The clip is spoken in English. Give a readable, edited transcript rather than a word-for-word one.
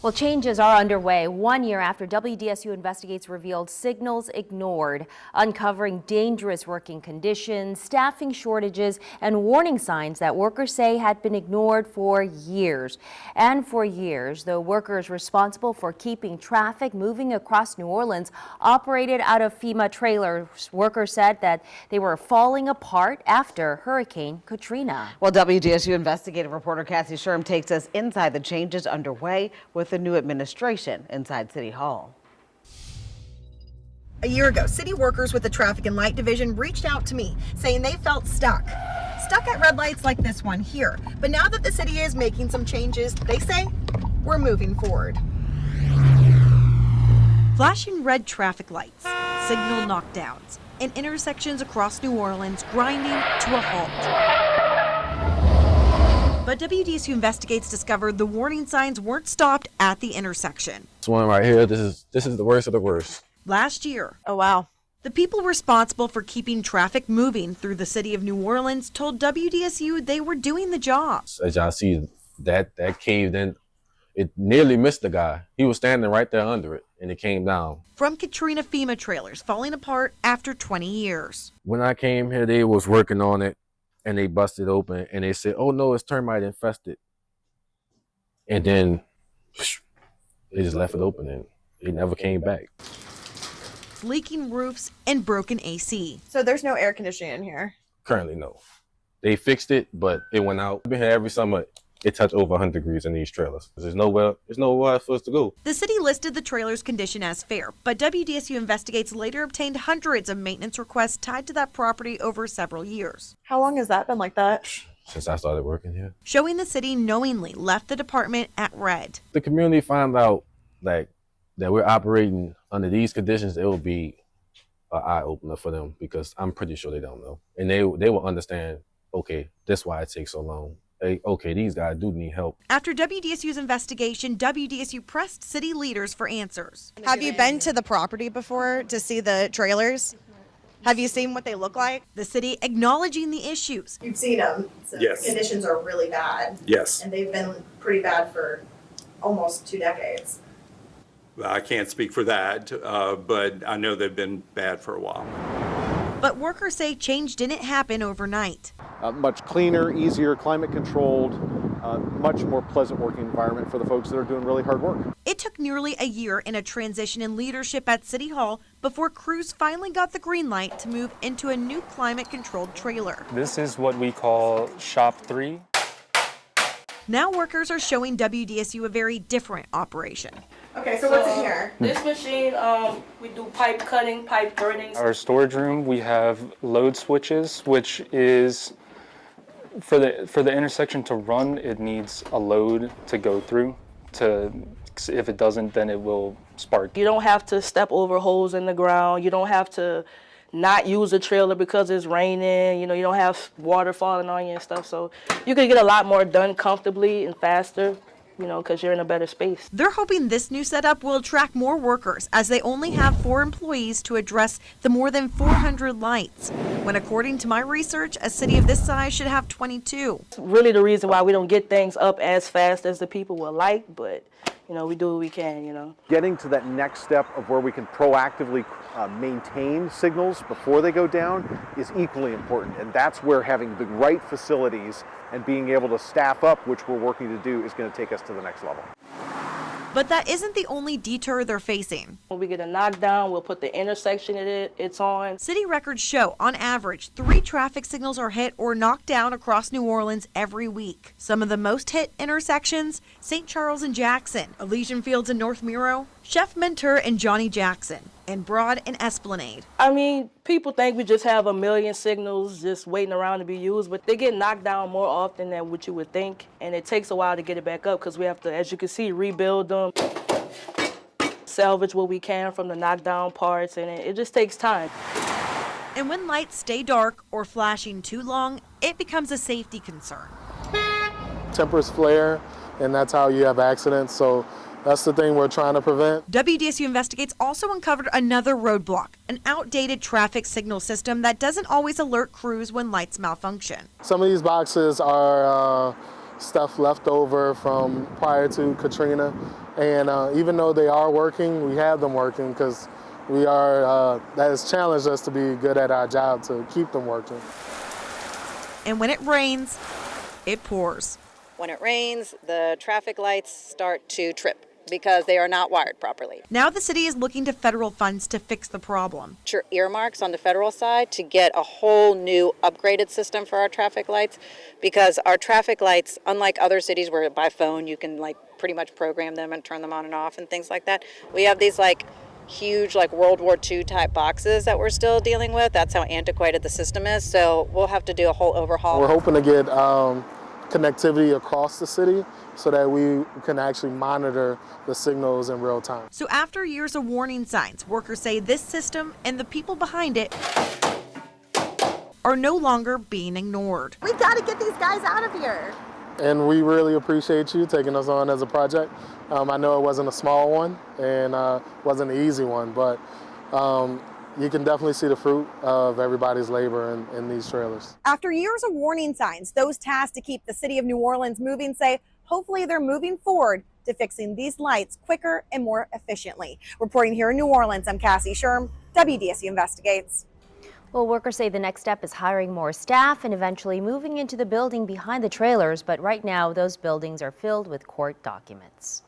Well, changes are underway 1 year after WDSU Investigates revealed signals ignored, uncovering dangerous working conditions, staffing shortages, and warning signs that workers say had been ignored for years. And for years, the workers responsible for keeping traffic moving across New Orleans operated out of FEMA trailers. Workers said that they were falling apart after Hurricane Katrina. Well, WDSU investigative reporter Cassie Sherm takes us inside the changes underway with the new administration inside City Hall. A year ago, city workers with the Traffic and Light Division reached out to me saying they felt stuck at red lights like this one here. But now that the city is making some changes, they say we're moving forward. Flashing red traffic lights, signal knockdowns, and intersections across New Orleans grinding to a halt. But WDSU Investigates discovered the warning signs weren't stopped at the intersection. This one right here, this is the worst of the worst. Last year. Oh, wow. The people responsible for keeping traffic moving through the city of New Orleans told WDSU they were doing the job. As y'all see, that caved in. It nearly missed the guy. He was standing right there under it, and it came down. From Katrina FEMA trailers falling apart after 20 years. When I came here, they was working on it, and they busted open, and they said, oh no, it's termite infested. And then they just left it open, and it never came back. Leaking roofs and broken AC. So there's no air conditioning in here? Currently, no. They fixed it, but it went out. I've been here every summer. It touched over 100 degrees in these trailers. There's nowhere for us to go. The city listed the trailer's condition as fair, but WDSU Investigates later obtained hundreds of maintenance requests tied to that property over several years. How long has that been like that? Since I started working here. Showing the city knowingly left the department at red. The community found out that we're operating under these conditions, it will be an eye-opener for them, because I'm pretty sure they don't know. And they will understand, okay, that's why it takes so long. Okay, these guys do need help. After WDSU's investigation, WDSU pressed city leaders for answers. Have you been to the property before to see the trailers? Have you seen what they look like? The city acknowledging the issues. You've seen them. So Yes. The conditions are really bad. Yes. And they've been pretty bad for almost 2 decades. I can't speak for that, but I know they've been bad for a while. But workers say change didn't happen overnight. Much cleaner, easier, climate controlled, much more pleasant working environment for the folks that are doing really hard work. It took nearly a year in a transition in leadership at City Hall before crews finally got the green light to move into a new climate controlled trailer. This is what we call Shop 3. Now workers are showing WDSU a very different operation. Okay, so what's in here? This machine, we do pipe cutting, pipe burning. Our storage room, we have load switches, which is for the intersection to run, it needs a load to go through. If it doesn't, then it will spark. You don't have to step over holes in the ground. You don't have to not use a trailer because it's raining. You don't have water falling on you and stuff. So you can get a lot more done comfortably and faster, because you're in a better space. They're hoping this new setup will attract more workers, as they only have 4 employees to address the more than 400 lights, when according to my research, a city of this size should have 22. It's really the reason why we don't get things up as fast as the people would like, but we do what we can, Getting to that next step of where we can proactively maintain signals before they go down is equally important, and that's where having the right facilities and being able to staff up, which we're working to do, is going to take us to the next level. But that isn't the only detour they're facing. When we get a knockdown, we'll put the intersection it's on. City records show, on average, 3 traffic signals are hit or knocked down across New Orleans every week. Some of the most hit intersections: St. Charles and Jackson, Elysian Fields and North Miro, Chef Mentor and Johnny Jackson, and Broad and Esplanade. People think we just have a million signals just waiting around to be used, but they get knocked down more often than what you would think, and it takes a while to get it back up because we have to, as you can see, rebuild them, salvage what we can from the knockdown parts, and it just takes time. And when lights stay dark or flashing too long, it becomes a safety concern. Tempers flare, and that's how you have accidents, so that's the thing we're trying to prevent. WDSU Investigates also uncovered another roadblock, an outdated traffic signal system that doesn't always alert crews when lights malfunction. Some of these boxes are stuff left over from prior to Katrina. And even though they are working, we have them working because that has challenged us to be good at our job to keep them working. And when it rains, it pours. When it rains, the traffic lights start to trip because they are not wired properly. Now the city is looking to federal funds to fix the problem. Earmarks on the federal side to get a whole new upgraded system for our traffic lights, because our traffic lights, unlike other cities where by phone you can like pretty much program them and turn them on and off and things like that, we have these like huge like World War II type boxes that we're still dealing with. That's how antiquated the system is. So we'll have to do a whole overhaul. We're hoping to get connectivity across the city so that we can actually monitor the signals in real time. So after years of warning signs, workers say this system and the people behind it are no longer being ignored. We've got to get these guys out of here. And we really appreciate you taking us on as a project. I know it wasn't a small one and wasn't an easy one, but you can definitely see the fruit of everybody's labor in these trailers. After years of warning signs, those tasked to keep the city of New Orleans moving say hopefully they're moving forward to fixing these lights quicker and more efficiently. Reporting here in New Orleans, I'm Cassie Sherm, WDSU Investigates. Well, workers say the next step is hiring more staff and eventually moving into the building behind the trailers, but right now those buildings are filled with court documents.